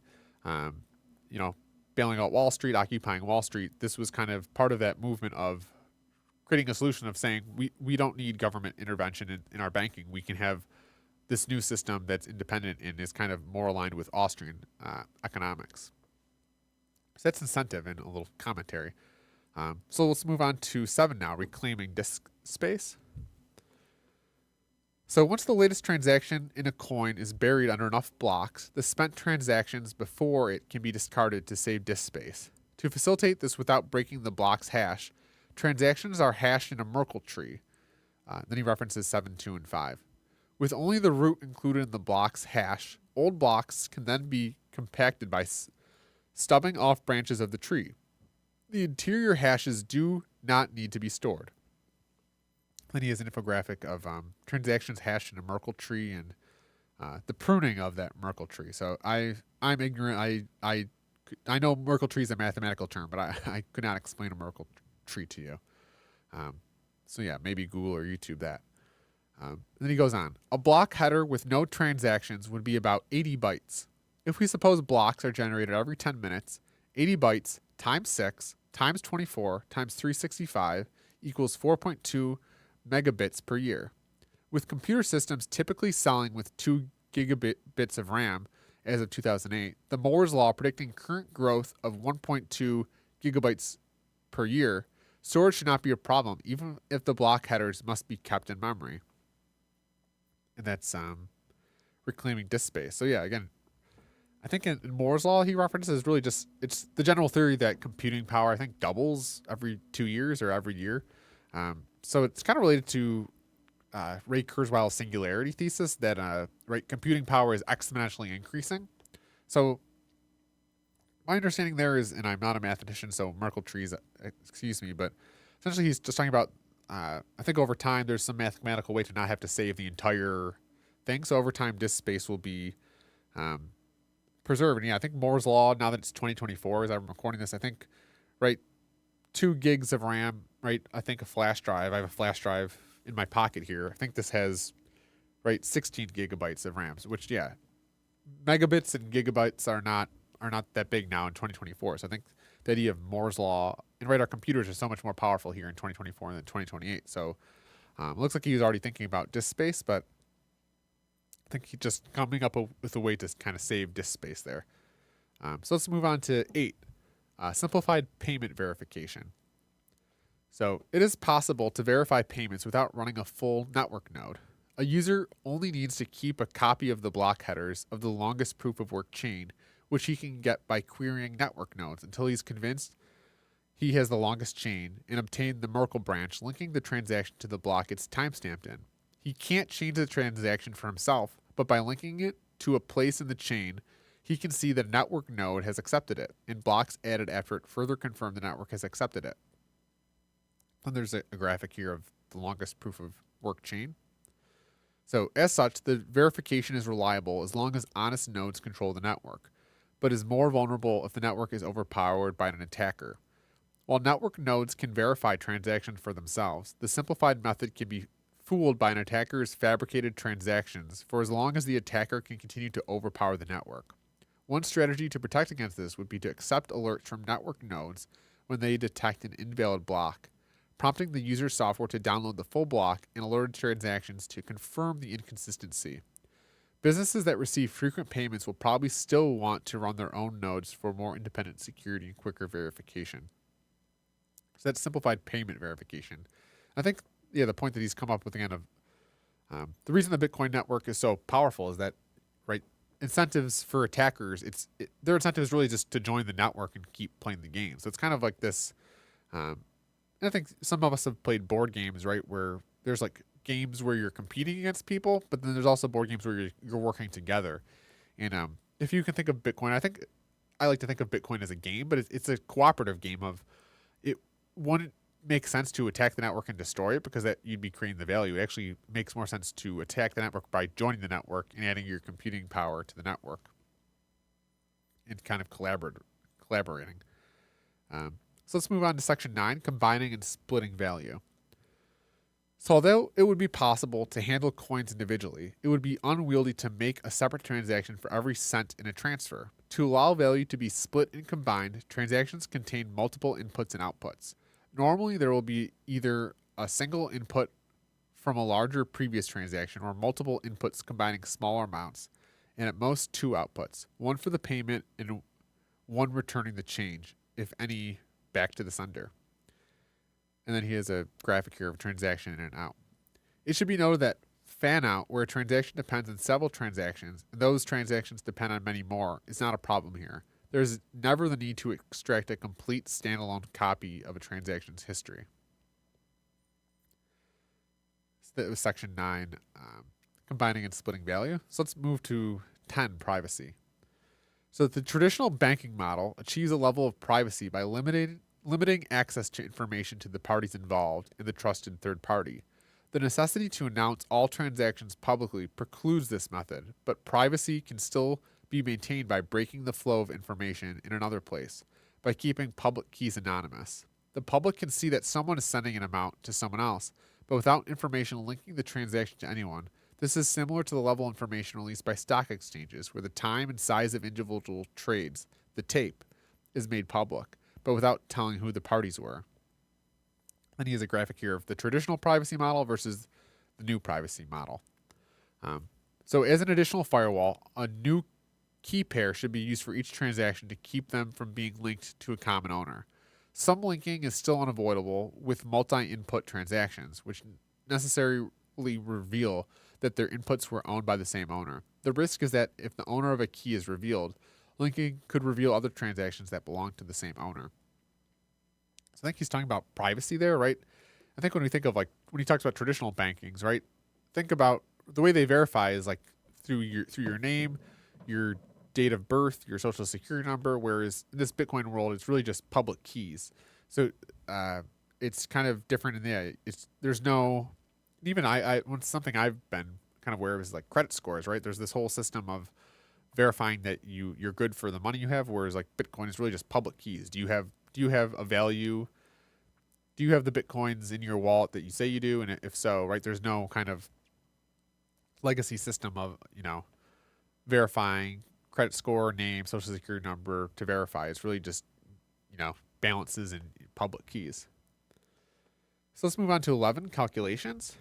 bailing out Wall Street, occupying Wall Street. This was kind of part of that movement of creating a solution of saying we don't need government intervention in our banking. We can have this new system that's independent and is kind of more aligned with Austrian economics. So that's incentive and a little commentary. So let's move on to 7 now, reclaiming disk space. So once the latest transaction in a coin is buried under enough blocks, the spent transactions before it can be discarded to save disk space. To facilitate this without breaking the block's hash, transactions are hashed in a Merkle tree. Then he references 7, 2, and 5. With only the root included in the block's hash, old blocks can then be compacted by stubbing off branches of the tree. The interior hashes do not need to be stored. Then he has an infographic of transactions hashed in a Merkle tree and the pruning of that Merkle tree. So I'm ignorant. I know Merkle tree is a mathematical term, but I could not explain a Merkle tree to you. So yeah, maybe Google or YouTube that. Then he goes on. A block header with no transactions would be about 80 bytes. If we suppose blocks are generated every 10 minutes, 80 bytes times 6 times 24 times 365 equals 4.2 megabits per year. With computer systems typically selling with 2 gigabits of RAM as of 2008, the Moore's Law predicting current growth of 1.2 gigabytes per year, storage should not be a problem, even if the block headers must be kept in memory. And that's reclaiming disk space. So yeah, again, I think in Moore's Law he references really just, it's the general theory that computing power, I think, doubles every 2 years or every year. So it's kind of related to Ray Kurzweil's singularity thesis that computing power is exponentially increasing. So my understanding there is, and I'm not a mathematician, so Merkle trees, excuse me, but essentially he's just talking about, I think over time there's some mathematical way to not have to save the entire thing. So over time disk space will be preserved. And yeah, I think Moore's Law, now that it's 2024 as I'm recording this, I think, 2 gigs of RAM, I think a flash drive. I have a flash drive in my pocket here. I think this has, 16 gigabytes of RAM, which, yeah, megabits and gigabytes are not that big now in 2024. So I think the idea of Moore's Law, and our computers are so much more powerful here in 2024 than 2028. So it looks like he was already thinking about disk space, but I think he's just coming up with a way to kind of save disk space there. So let's move on to 8. Simplified payment verification. So it is possible to verify payments without running a full network node. A user only needs to keep a copy of the block headers of the longest proof of work chain, which he can get by querying network nodes until he's convinced he has the longest chain and obtain the Merkle branch linking the transaction to the block it's timestamped in. He can't change the transaction for himself, but by linking it to a place in the chain, he can see the network node has accepted it, and blocks added after it further confirm the network has accepted it. And there's a graphic here of the longest proof of work chain. So as such, the verification is reliable as long as honest nodes control the network, but is more vulnerable if the network is overpowered by an attacker. While network nodes can verify transactions for themselves, the simplified method can be fooled by an attacker's fabricated transactions for as long as the attacker can continue to overpower the network. One strategy to protect against this would be to accept alerts from network nodes when they detect an invalid block, prompting the user's software to download the full block and alerted transactions to confirm the inconsistency. Businesses that receive frequent payments will probably still want to run their own nodes for more independent security and quicker verification. So that's simplified payment verification. I think, the point that he's come up with again of the reason the Bitcoin network is so powerful is that, incentives for attackers, their incentive is really just to join the network and keep playing the game. So it's kind of like this, and I think some of us have played board games, right? Where there's like games where you're competing against people, but then there's also board games where you're working together. And if you can think of Bitcoin, I like to think of Bitcoin as a game, but it's a cooperative game of it. One makes sense to attack the network and destroy it because that you'd be creating the value. It actually makes more sense to attack the network by joining the network and adding your computing power to the network and kind of collaborating. So let's move on to section 9, combining and splitting value. So although it would be possible to handle coins individually, it would be unwieldy to make a separate transaction for every cent in a transfer. To allow value to be split and combined, transactions contain multiple inputs and outputs. Normally, there will be either a single input from a larger previous transaction or multiple inputs combining smaller amounts, and at most 2 outputs, one for the payment and one returning the change, if any, back to the sender. And then he has a graphic here of transaction in and out. It should be noted that fan out, where a transaction depends on several transactions, and those transactions depend on many more, is not a problem here. There's never the need to extract a complete standalone copy of a transaction's history. So that was section 9, combining and splitting value. So let's move to 10, privacy. So the traditional banking model achieves a level of privacy by limiting access to information to the parties involved and the trusted third party. The necessity to announce all transactions publicly precludes this method, but privacy can still be maintained by breaking the flow of information in another place, by keeping public keys anonymous. The public can see that someone is sending an amount to someone else, but without information linking the transaction to anyone. This is similar to the level of information released by stock exchanges, where the time and size of individual trades, the tape, is made public, but without telling who the parties were. Then he has a graphic here of the traditional privacy model versus the new privacy model. So as an additional firewall, a new key pair should be used for each transaction to keep them from being linked to a common owner. Some linking is still unavoidable with multi-input transactions, which necessarily reveal that their inputs were owned by the same owner. The risk is that if the owner of a key is revealed, linking could reveal other transactions that belong to the same owner. So I think he's talking about privacy there, right? I think when we think of when he talks about traditional bankings, right? Think about the way they verify is through your name, your date of birth, your social security number, whereas in this Bitcoin world, it's really just public keys. So it's kind of different in the there's no, even when something I've been kind of aware of is credit scores, right? There's this whole system of verifying that you're good for the money you have, whereas Bitcoin is really just public keys. Do you have a value? Do you have the Bitcoins in your wallet that you say you do? And if so, right, there's no kind of legacy system of, verifying credit score, name, social security number to verify. It's really just, balances and public keys. So let's move on to 11, calculations.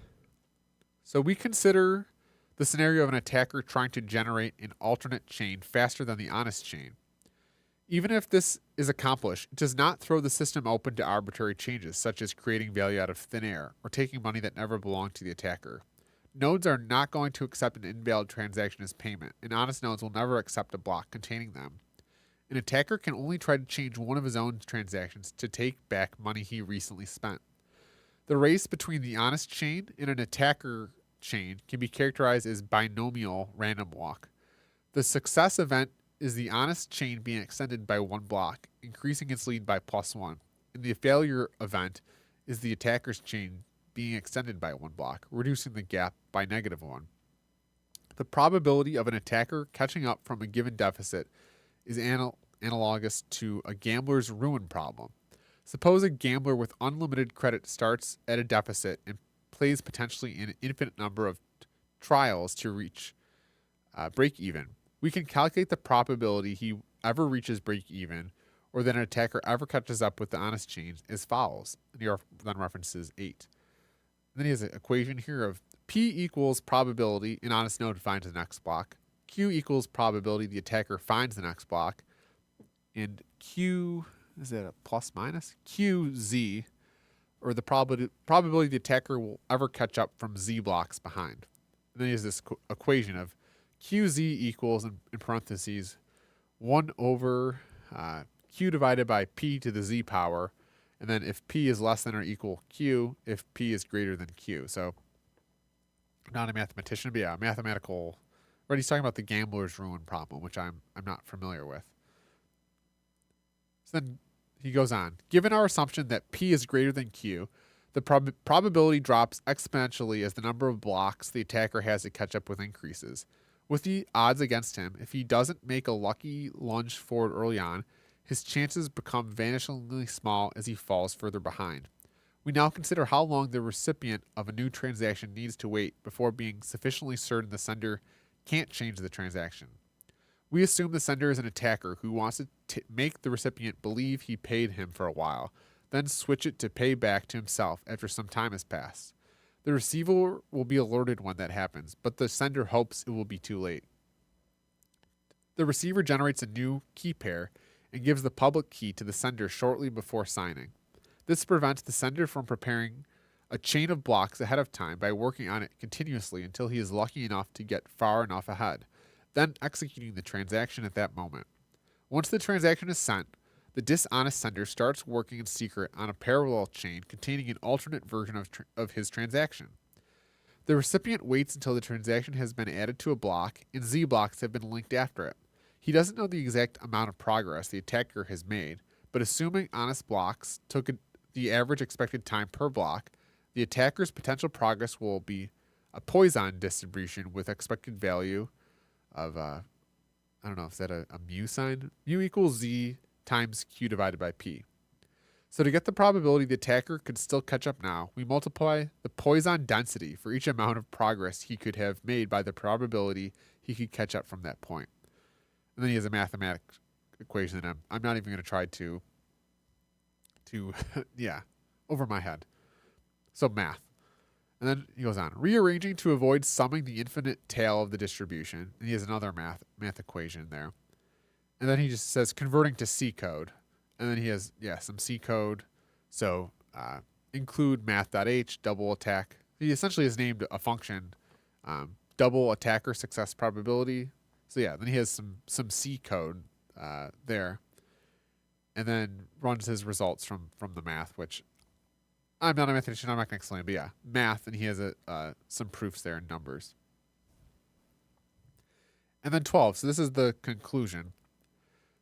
So we consider the scenario of an attacker trying to generate an alternate chain faster than the honest chain. Even if this is accomplished, it does not throw the system open to arbitrary changes, such as creating value out of thin air or taking money that never belonged to the attacker. Nodes are not going to accept an invalid transaction as payment, and honest nodes will never accept a block containing them. An attacker can only try to change one of his own transactions to take back money he recently spent. The race between the honest chain and an attacker chain can be characterized as binomial random walk. The success event is the honest chain being extended by 1 block, increasing its lead by +1. And the failure event is the attacker's chain being extended by 1 block, reducing the gap by -1. The probability of an attacker catching up from a given deficit is analogous to a gambler's ruin problem. Suppose a gambler with unlimited credit starts at a deficit and plays potentially an infinite number of trials to reach break even. We can calculate the probability he ever reaches break even, or that an attacker ever catches up with the honest chain, as follows. And he then references 8. And then he has an equation here of P equals probability an honest node finds the next block. Q equals probability the attacker finds the next block. And Q, is that a plus minus? QZ, or the probability the attacker will ever catch up from Z blocks behind. And then he has this equation of QZ equals, in parentheses, 1 over Q divided by P to the Z power, And then if P is less than or equal Q, if P is greater than Q. So I'm not a mathematician, but yeah, mathematical. Right, he's talking about the gambler's ruin problem, which I'm not familiar with. So then he goes on. Given our assumption that P is greater than Q, the probability drops exponentially as the number of blocks the attacker has to catch up with increases. With the odds against him, if he doesn't make a lucky lunge forward early on, his chances become vanishingly small as he falls further behind. We now consider how long the recipient of a new transaction needs to wait before being sufficiently certain the sender can't change the transaction. We assume the sender is an attacker who wants to make the recipient believe he paid him for a while, then switch it to pay back to himself after some time has passed. The receiver will be alerted when that happens, but the sender hopes it will be too late. The receiver generates a new key pair and gives the public key to the sender shortly before signing. This prevents the sender from preparing a chain of blocks ahead of time by working on it continuously until he is lucky enough to get far enough ahead, then executing the transaction at that moment. Once the transaction is sent, the dishonest sender starts working in secret on a parallel chain containing an alternate version of his transaction. The recipient waits until the transaction has been added to a block and Z blocks have been linked after it. He doesn't know the exact amount of progress the attacker has made, but assuming honest blocks took the average expected time per block, the attacker's potential progress will be a Poisson distribution with expected value of, I don't know, is that a mu sign? Mu equals Z times Q divided by P. So to get the probability the attacker could still catch up now, we multiply the Poisson density for each amount of progress he could have made by the probability he could catch up from that point. And then he has a mathematical equation that I'm not even going to try to yeah, over my head. So math. And then he goes on, rearranging to avoid summing the infinite tail of the distribution. And he has another math equation there. And then he just says converting to C code. And then he has, some C code. So include math.h, double attack. He essentially has named a function, double attacker success probability. So yeah, then he has some C code there. And then runs his results from the math, which I'm not a mathematician, I'm not going to explain, but yeah, math, and he has some proofs there in numbers. And then 12, so this is the conclusion.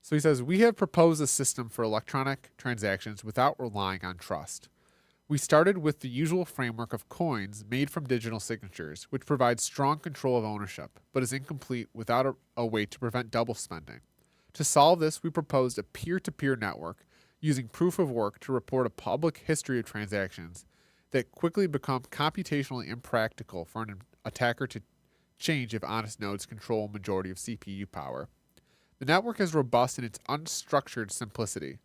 So he says, we have proposed a system for electronic transactions without relying on trust. We started with the usual framework of coins made from digital signatures, which provides strong control of ownership, but is incomplete without a way to prevent double spending. To solve this, we proposed a peer-to-peer network using proof of work to report a public history of transactions that quickly become computationally impractical for an attacker to change if honest nodes control a majority of CPU power. The network is robust in its unstructured simplicity.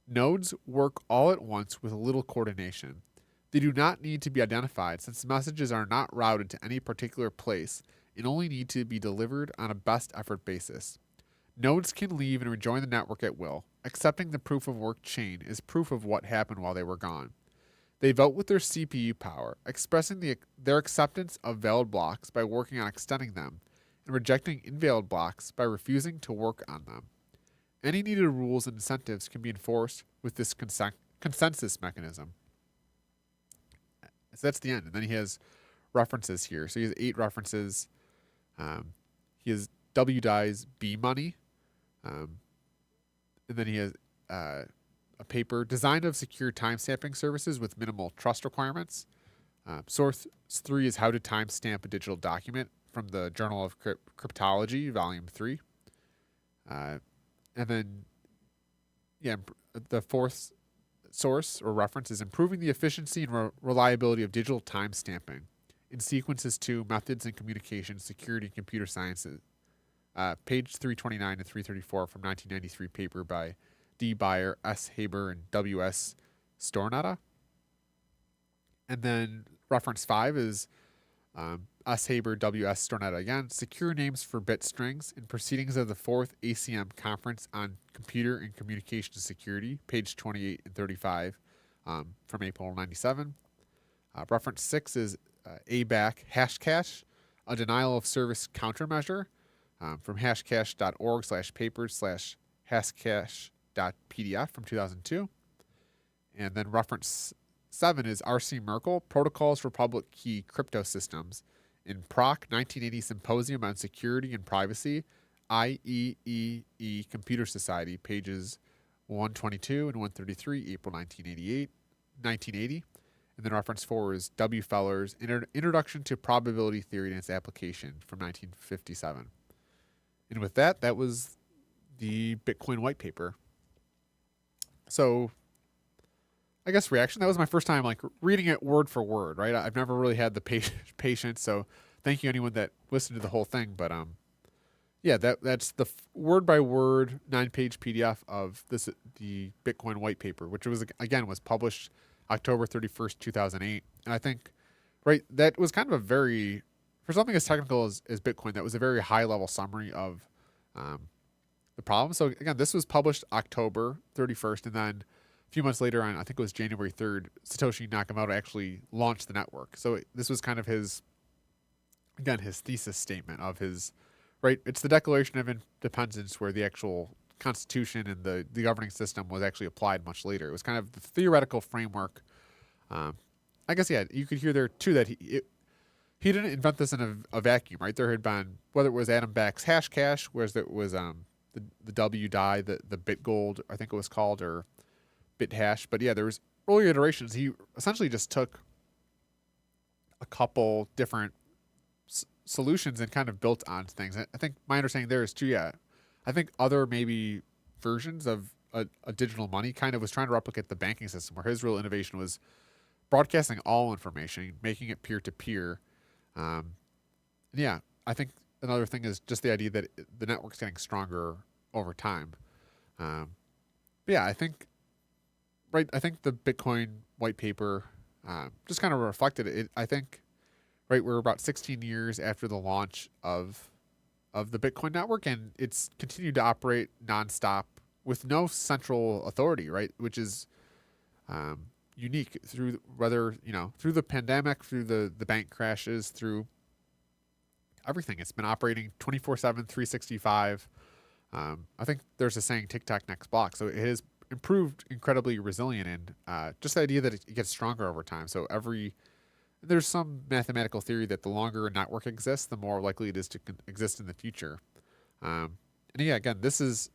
Nodes work all at once with little coordination. They do not need to be identified since messages are not routed to any particular place and only need to be delivered on a best effort basis. Nodes can leave and rejoin the network at will. Accepting the proof of work chain is proof of what happened while they were gone. They vote with their CPU power, expressing their acceptance of valid blocks by working on extending them, and rejecting invalid blocks by refusing to work on them. Any needed rules and incentives can be enforced with this consensus mechanism. So that's the end. And then he has references here. So he has 8 references. He has W Dye's B money. And then he has a paper, Design of Secure Timestamping Services with Minimal Trust Requirements. Source 3 is How to Timestamp a Digital Document from the Journal of Cryptology, Volume 3. And then, the fourth source or reference is Improving the Efficiency and Reliability of Digital Timestamping in Sequences 2, Methods in Communication, Security, and Computer Sciences. Page 329 to 334 from 1993 paper by D. Beyer, S. Haber, and W.S. Stornetta. And then reference 5 is S. Haber, W.S. Stornetta again, Secure Names for Bit Strings in Proceedings of the 4th ACM Conference on Computer and Communication Security, page 28 and 35 from April 97. Reference 6 is ABAC Hashcash, a denial of service countermeasure, from hashcash.org/papers/hashcash.pdf from 2002. And then reference 7 is R.C. Merkel, Protocols for Public Key Crypto Systems in Proc 1980 Symposium on Security and Privacy, IEEE Computer Society, pages 122 and 133, April 1980. And then reference 4 is W. Feller's Introduction to Probability Theory and its Application from 1957. And with that, that was the Bitcoin white paper. So I guess reaction, that was my first time like reading it word for word, right? I've never really had the patience. So thank you anyone that listened to the whole thing. But yeah, that's the word by word 9-page PDF of the Bitcoin white paper, which was published October 31st, 2008. And I think, right, that was kind of a very, for something as technical as Bitcoin, that was a very high level summary of the problem. So again, this was published October 31st, and then a few months later on, I think it was January 3rd, Satoshi Nakamoto actually launched the network. So this was kind of his thesis statement of his, right, it's the Declaration of Independence where the actual Constitution and the governing system was actually applied much later. It was kind of the theoretical framework. I guess, yeah, you could hear there too that he didn't invent this in a vacuum, right? There had been, whether it was Adam Back's Hashcash, whereas it was the W die, the BitGold, I think it was called, or BitHash. But yeah, there was earlier iterations. He essentially just took a couple different solutions and kind of built on things. I think my understanding there is too, yeah, I think other maybe versions of a digital money kind of was trying to replicate the banking system, where his real innovation was broadcasting all information, making it peer-to-peer. Yeah, I think another thing is just the idea that the network's getting stronger over time. But yeah, I think the Bitcoin white paper just kind of reflected it. I think, right, we're about 16 years after the launch of the Bitcoin network, and it's continued to operate nonstop with no central authority, right, which is unique through through the pandemic, through the bank crashes, through everything. It's been operating 24/7, 365. I think there's a saying, TikTok next block. So it has improved incredibly resilient, and just the idea that it gets stronger over time. So there's some mathematical theory that the longer a network exists, the more likely it is to exist in the future. And yeah, again, this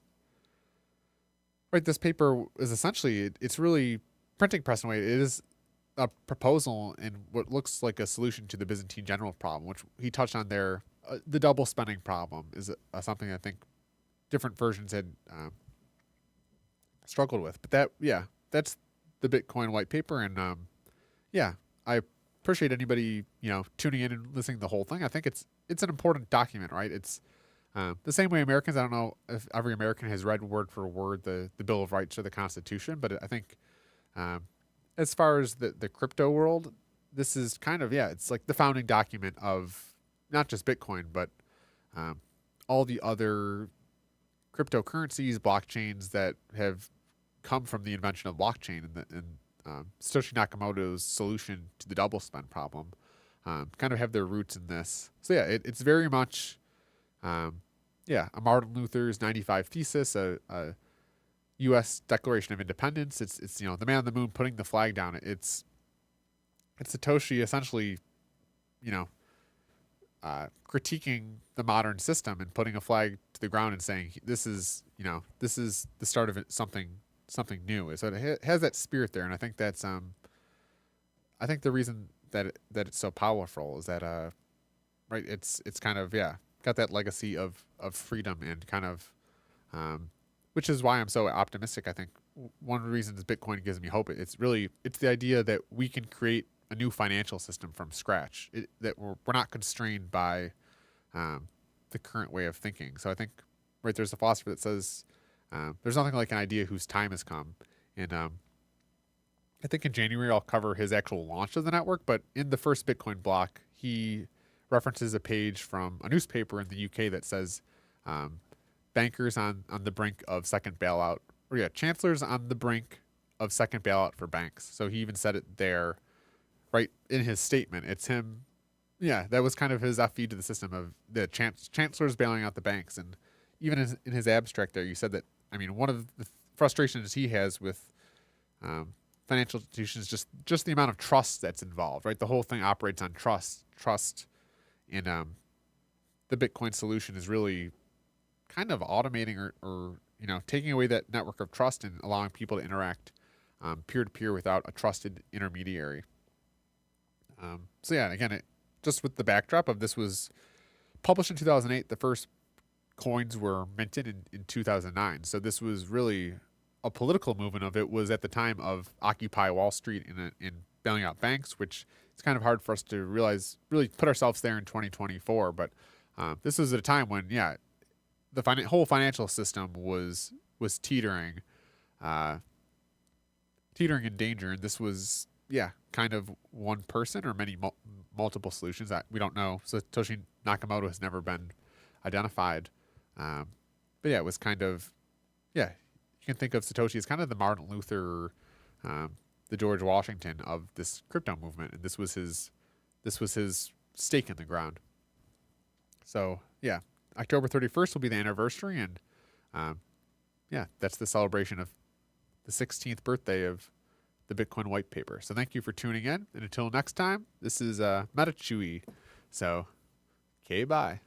paper is essentially, it's really printing press in a way. It is a proposal in what looks like a solution to the Byzantine general problem, which he touched on there. The double spending problem is something I think different versions had struggled with. But that's the Bitcoin white paper. And yeah, I appreciate anybody tuning in and listening to the whole thing. I think it's an important document, right? It's the same way Americans, I don't know if every American has read word for word the Bill of Rights or the Constitution, but I think as far as the crypto world, this is kind of, it's like the founding document of not just Bitcoin, but all the other cryptocurrencies, blockchains that have come from the invention of blockchain and Satoshi Nakamoto's solution to the double spend problem kind of have their roots in this. So yeah, it's very much, a Martin Luther's 95 Thesis, a U.S. Declaration of Independence. It's the man on the moon putting the flag down. It's Satoshi essentially, critiquing the modern system and putting a flag to the ground and saying this is the start of something new. So it has that spirit there, and I think that's I think the reason that it's so powerful is that right, it's kind of got that legacy of freedom and kind of which is why I'm so optimistic. I think one of the reasons Bitcoin gives me hope, it's the idea that we can create a new financial system from scratch, that we're not constrained by the current way of thinking. So I think, right, there's a philosopher that says there's nothing like an idea whose time has come. And I think in January I'll cover his actual launch of the network, but in the first Bitcoin block, he references a page from a newspaper in the UK that says bankers on the brink of second bailout, or chancellors on the brink of second bailout for banks. So he even said it there, right in his statement. It's him. Yeah, that was kind of his FE to the system of the chancellors bailing out the banks. And even in his abstract there, you said that, I mean, one of the frustrations he has with financial institutions, just the amount of trust that's involved, right? The whole thing operates on trust, and the Bitcoin solution is really kind of automating or taking away that network of trust and allowing people to interact peer to peer without a trusted intermediary. So yeah, again, just with the backdrop of this was published in 2008, the first coins were minted in 2009. So this was really a political movement of it was at the time of Occupy Wall Street in bailing out banks, which it's kind of hard for us to realize, really put ourselves there in 2024. But this was at a time when, the whole financial system was teetering in danger. And this was, kind of one person or many multiple solutions that we don't know. So Satoshi Nakamoto has never been identified. But it was kind of, you can think of Satoshi as kind of the Martin Luther, the George Washington of this crypto movement. And this was his stake in the ground. So October 31st will be the anniversary. And that's the celebration of the 16th birthday of the Bitcoin white paper. So thank you for tuning in. And until next time, this is Metachewy. So, okay, bye.